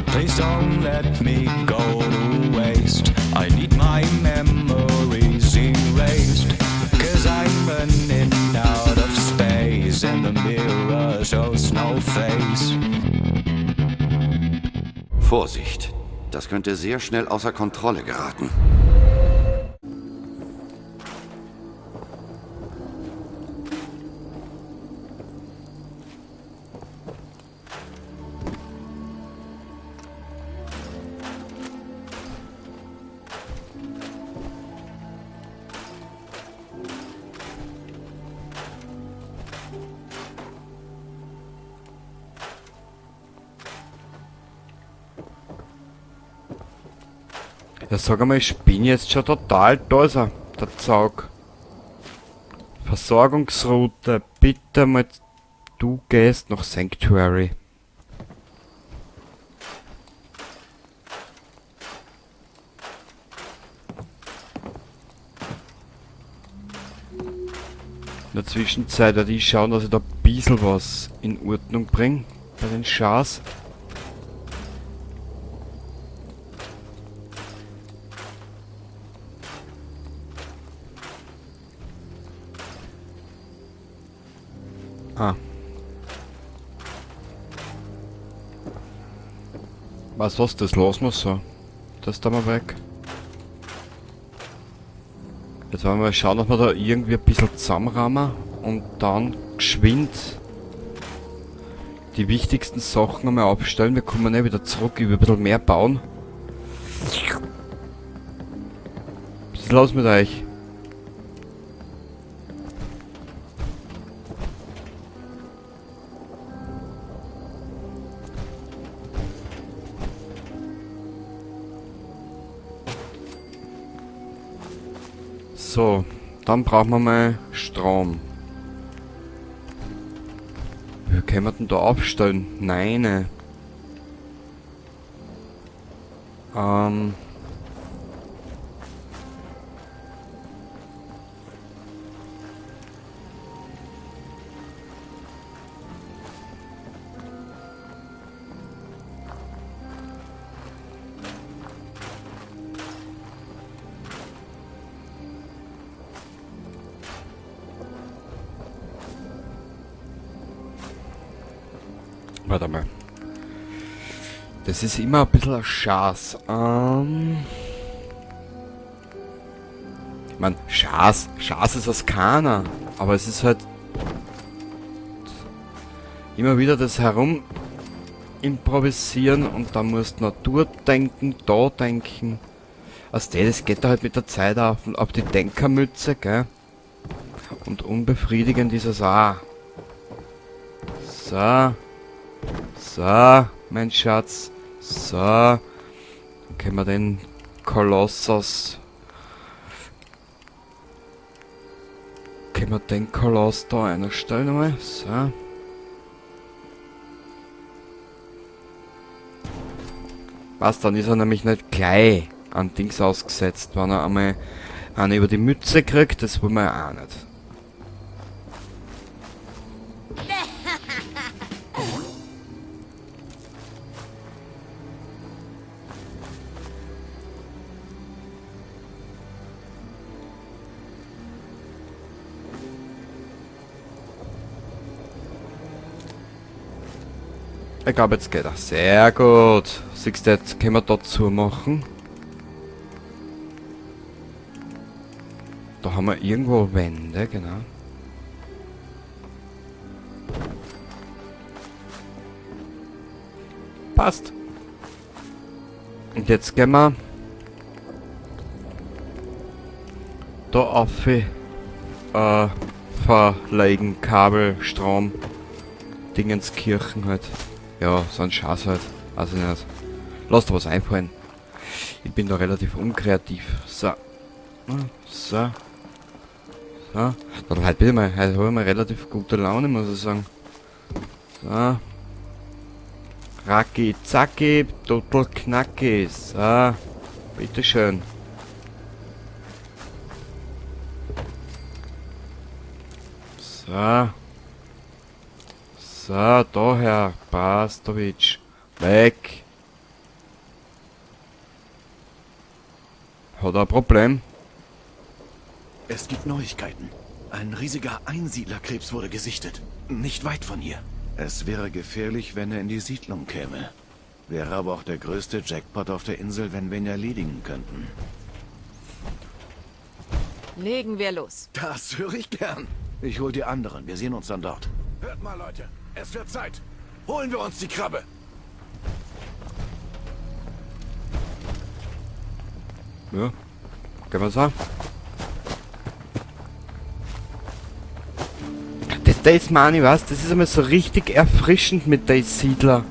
Please don't let me go to waste. I need my memories erased. Cause I'm running out of space and the mirror shows no face. Vorsicht, das könnte sehr schnell außer Kontrolle geraten. Ja, sag einmal, ich bin jetzt schon total da, ist er, der Zaug. Versorgungsroute, bitte mal, du gehst nach Sanctuary. In der Zwischenzeit werde ich schauen, dass ich da ein bisschen was in Ordnung bringe bei den Schars. Ah. Weißt du was, das lassen wir so. Das da mal weg. Jetzt wollen wir mal schauen, ob wir da irgendwie ein bisschen zusammenrahmen und dann geschwind die wichtigsten Sachen einmal abstellen. Wir kommen ja wieder zurück, ich will ein bisschen mehr bauen. Was ist los mit euch? So, dann brauchen wir mal Strom. Wie können wir denn da aufstellen? Nein. Warte mal. Das ist immer ein bisschen ein Schaß. Ich mein, Schaß ist das keiner. Aber es ist halt immer wieder das Herum improvisieren und da musst du Natur denken, da denken. Also das geht da halt mit der Zeit auf die Denkermütze, gell? Und unbefriedigend ist es auch. So. So, mein Schatz. So. Dann können wir den Kolossus. Können wir den Koloss da einstellen einmal. So. Was, dann ist er nämlich nicht gleich an Dings ausgesetzt, wenn er einmal einen über die Mütze kriegt, das wollen wir ja auch nicht. Ich glaube, jetzt geht er. Sehr gut. Siehst du, jetzt können wir dazu machen. Da haben wir irgendwo Wände, genau. Passt. Und jetzt gehen wir da auf verlegen, Kabel, Strom, Dingenskirchen halt. Ja, so ein Schatz halt. Also nicht. Lass dir was einfallen. Ich bin da relativ unkreativ. So. So. So. Dann halt bitte mal. Heute habe ich mal relativ gute Laune, muss ich sagen. So. Racki, zacki, total knacki. So. Bitteschön. So. So, daher, Pastovic. Weg. Hat er ein Problem? Es gibt Neuigkeiten. Ein riesiger Einsiedlerkrebs wurde gesichtet. Nicht weit von hier. Es wäre gefährlich, wenn er in die Siedlung käme. Wäre aber auch der größte Jackpot auf der Insel, wenn wir ihn erledigen könnten. Legen wir los. Das höre ich gern. Ich hol die anderen. Wir sehen uns dann dort. Hört mal, Leute. Es wird Zeit. Holen wir uns die Krabbe. Ja. Können wir sagen? Das meine ich, was? Das ist einmal so richtig erfrischend mit den Siedler.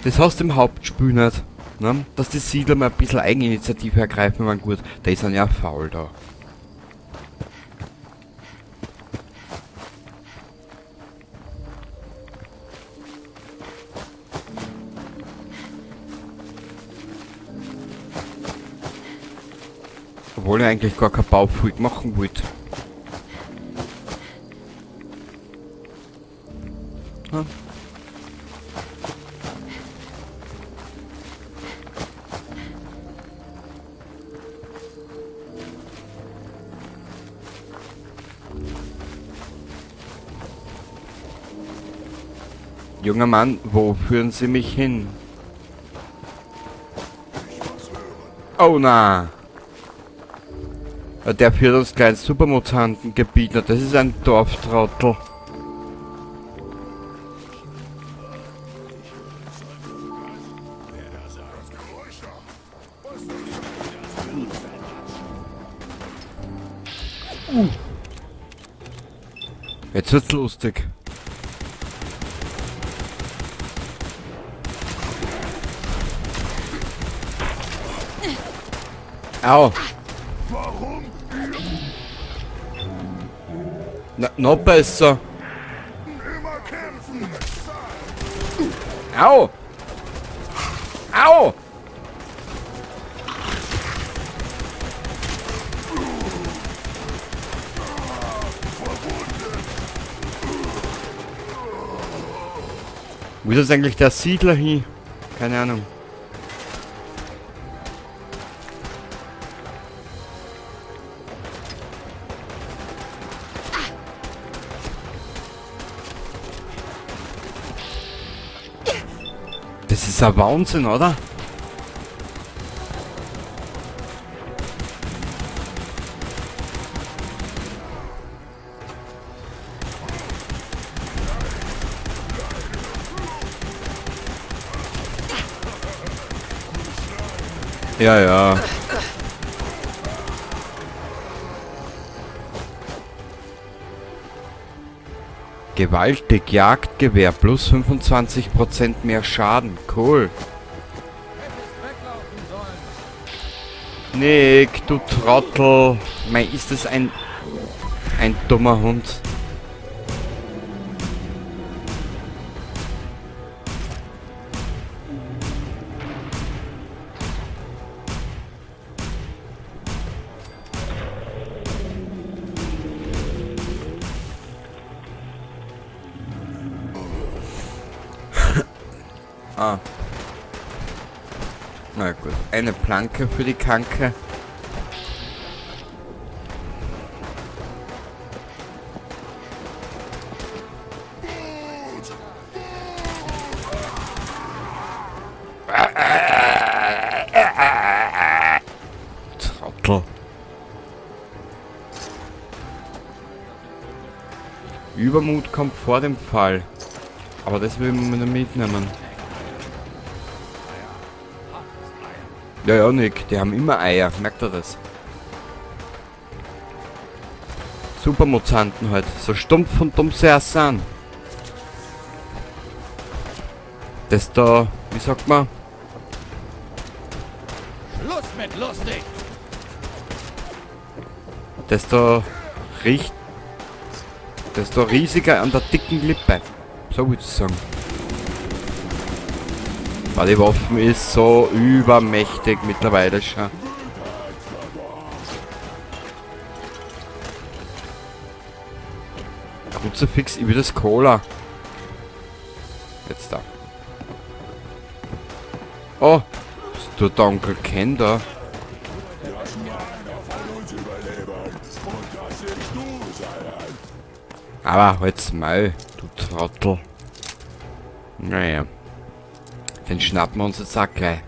Das hast du im Hauptspiel nicht. Ne? Dass die Siedler mal ein bisschen Eigeninitiative ergreifen, wenn gut. Die sind ja faul da. Obwohl ich eigentlich gar kein Baupflug machen wollte. Hm. Junger Mann, wo führen Sie mich hin? Oh na! Der führt uns gleich ins Supermutantengebiet. Na, das ist ein Dorftrottel. Jetzt wird's lustig. Au. Na, noch besser. Au. Au. Wo ist jetzt eigentlich der Siedler hin? Keine Ahnung. Das ist ein Wahnsinn, oder? Ja, ja. Gewaltig, Jagdgewehr, plus 25% mehr Schaden. Cool. Nick, du Trottel. Mei, ist das ein dummer Hund. Ah. Na gut. Eine Planke für die Kanke. Trottel. Übermut kommt vor dem Fall. Aber das will man nicht mitnehmen. Ja, ja, Nick, die haben immer Eier, merkt ihr das? Supermutanten halt, so stumpf und dumm sie auch sind. Das da, wie sagt man? Schluss mit lustig! Das da riecht. Das da riesiger an der dicken Lippe. So würde ich sagen. Weil die Waffen ist so übermächtig mittlerweile schon. Kruzifix über das Cola. Jetzt da. Oh, Tut der Onkel Ken da? Aber halt's Maul, du Trottel. Naja. Den schnappen wir uns jetzt auch gleich.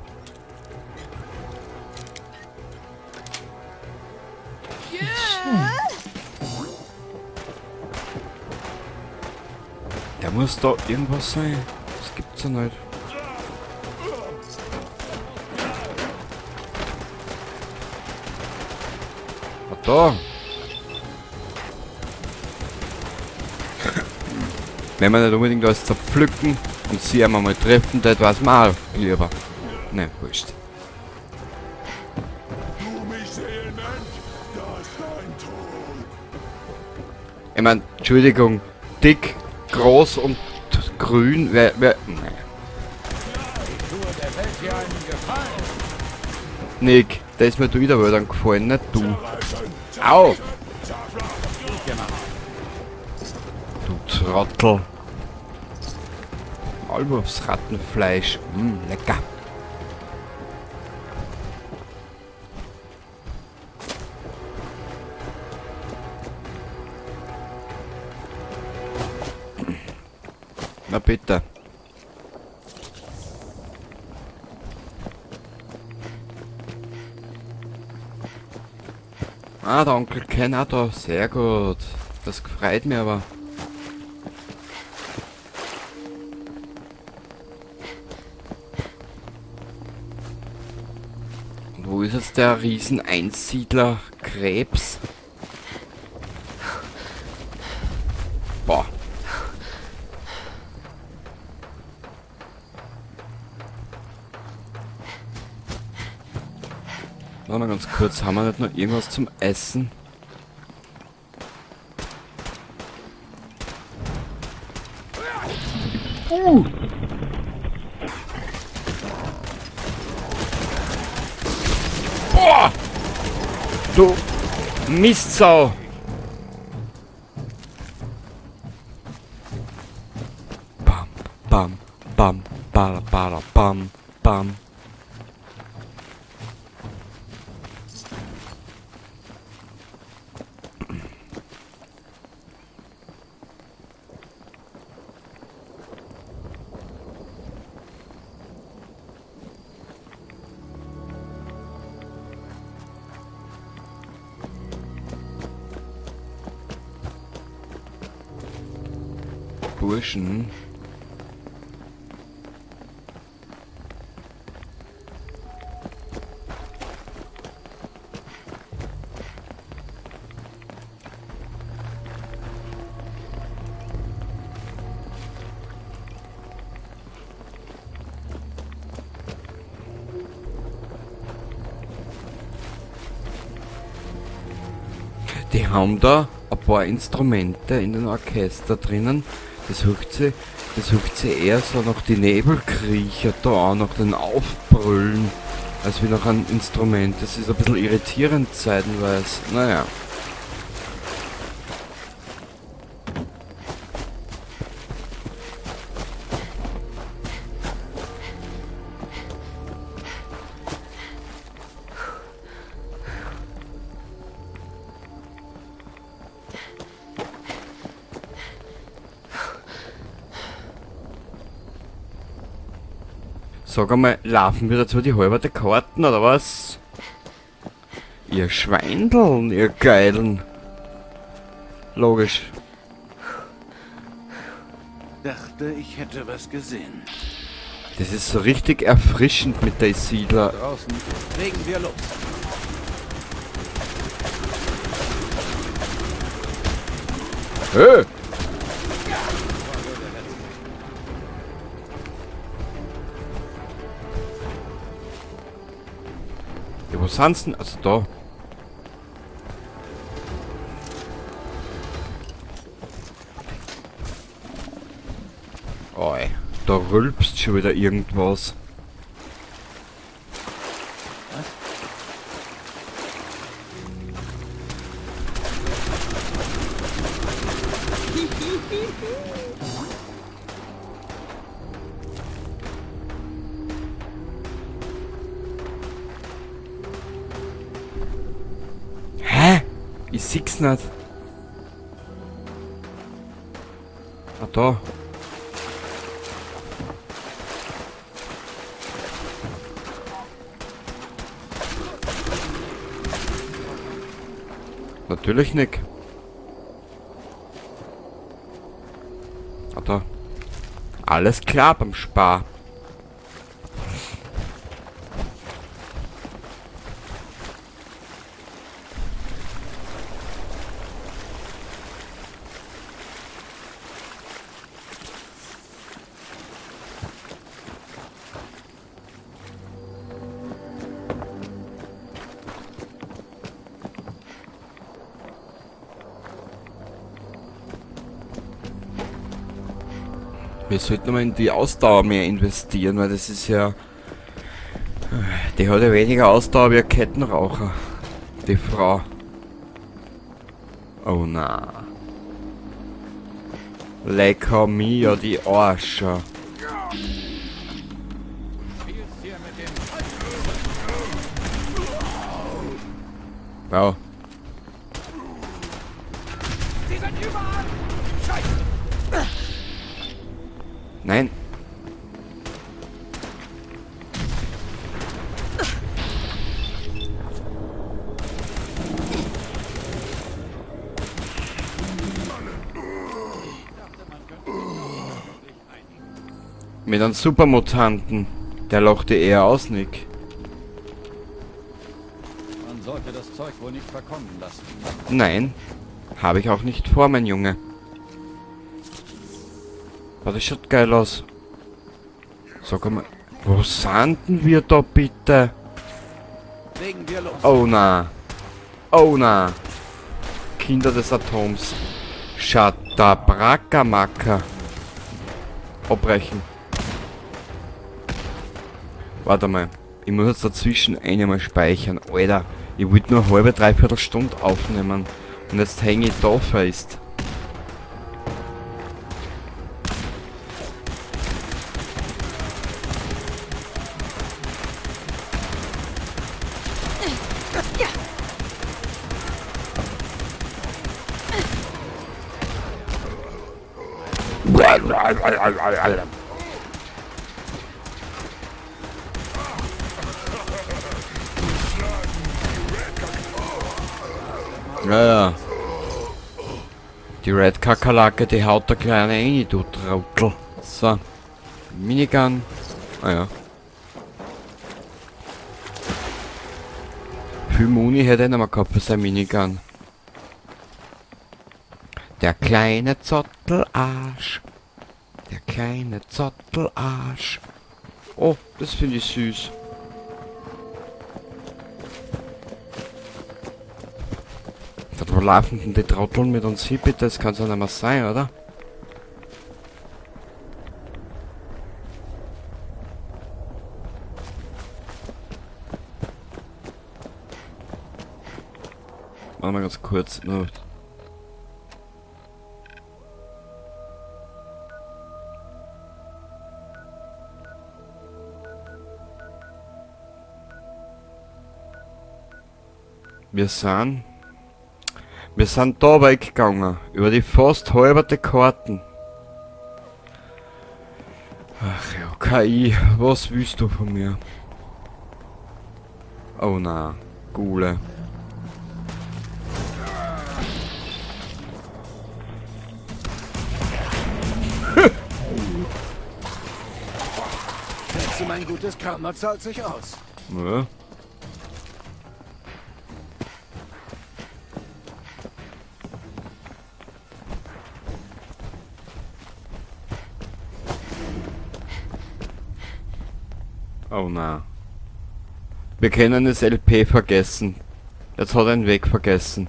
Der muss da irgendwas sein. Das gibt's ja nicht. Ah, da. Wenn wir nicht unbedingt alles zerpflücken und sie einmal mal treffen, das war's mal lieber. Ne, wurscht. Ich mein, Entschuldigung, dick, groß und grün, wer, nee. Nick, der ist mir da wieder dann gefallen, nicht du. Au! Du Trottel. Maulwurfsrattenfleisch, lecker. Na bitte. Ah, der Onkel Ken auch da. Sehr gut. Das freut mich aber. Und wo ist jetzt der Riesen-Einsiedler Krebs? Boah. Warte mal ganz kurz, haben wir nicht noch irgendwas zum Essen? Boah! Du Mistsau! Bam, bam, bam, bada, bada, bam, bam. Burschen. Die haben da ein paar Instrumente in den Orchester drinnen. Das huckt sie eher so nach die Nebelkriecher da an, nach den Aufbrüllen, als wie nach einem Instrument. Das ist ein bisschen irritierend zeitenweise. Naja. Sag einmal, laufen wir dazu die halberte Karten, oder was? Ihr Schweindeln, ihr Geilen. Logisch. Dachte, ich hätte was gesehen. Das ist so richtig erfrischend mit der Siedler. Draußen legen wir los. Hey! Ja, wo sind's denn? Also da. Oi, da rülpst schon wieder irgendwas. Ich seh's nicht. Ah, da. Natürlich nicht. Ah, da. Alles klar beim Spar. Wir sollten mal in die Ausdauer mehr investieren, weil das ist ja... Die hat ja weniger Ausdauer wie ein Kettenraucher. Die Frau. Oh na. Lecker mir die Arsche. Wow. Nein. Mit einem Supermutanten. Der lachte eher aus, Nick. Man sollte das Zeug wohl nicht verkommen lassen. Nein. Habe ich auch nicht vor, mein Junge. Aber das schaut geil aus. Sag mal, wo sind denn wir da bitte? Legen wir los. Oh na. Oh na. Kinder des Atoms. Shatabrakamaka. Abbrechen. Warte mal. Ich muss jetzt dazwischen einmal speichern. Alter, ich wollte nur eine halbe, dreiviertel Stunde aufnehmen. Und jetzt hänge ich da fest. Ja, ja. Die Red Kakerlake, die haut der Kleine rein, du Trottel. So. Minigun. Ah ja. Viel Muni hätte er nicht mehr gehabt für sein Minigun. Der kleine Zottelarsch. Der kleine Zottelarsch. Oh, das finde ich süß. Wo laufen denn die Trotteln mit uns hin, bitte? Das kann es ja nicht mehr sein, oder? Warte mal ganz kurz. Nur Wir sind da weggegangen, über die fast halberte Karten. Ach ja, KI, was willst du von mir? Oh na, Gule. Schätze, mein gutes Karma zahlt sich aus. Ja. Oh na. Wir können das LP vergessen. Jetzt hat er einen Weg vergessen.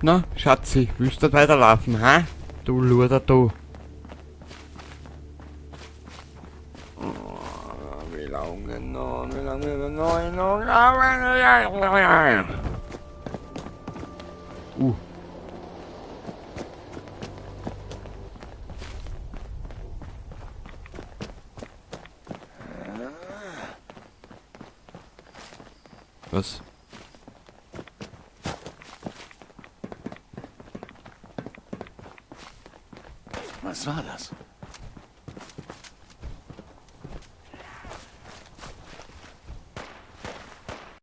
Na, Schatzi, willst du weiterlaufen, hä? Du Luder, du. Wie lange noch? Was? Was war das?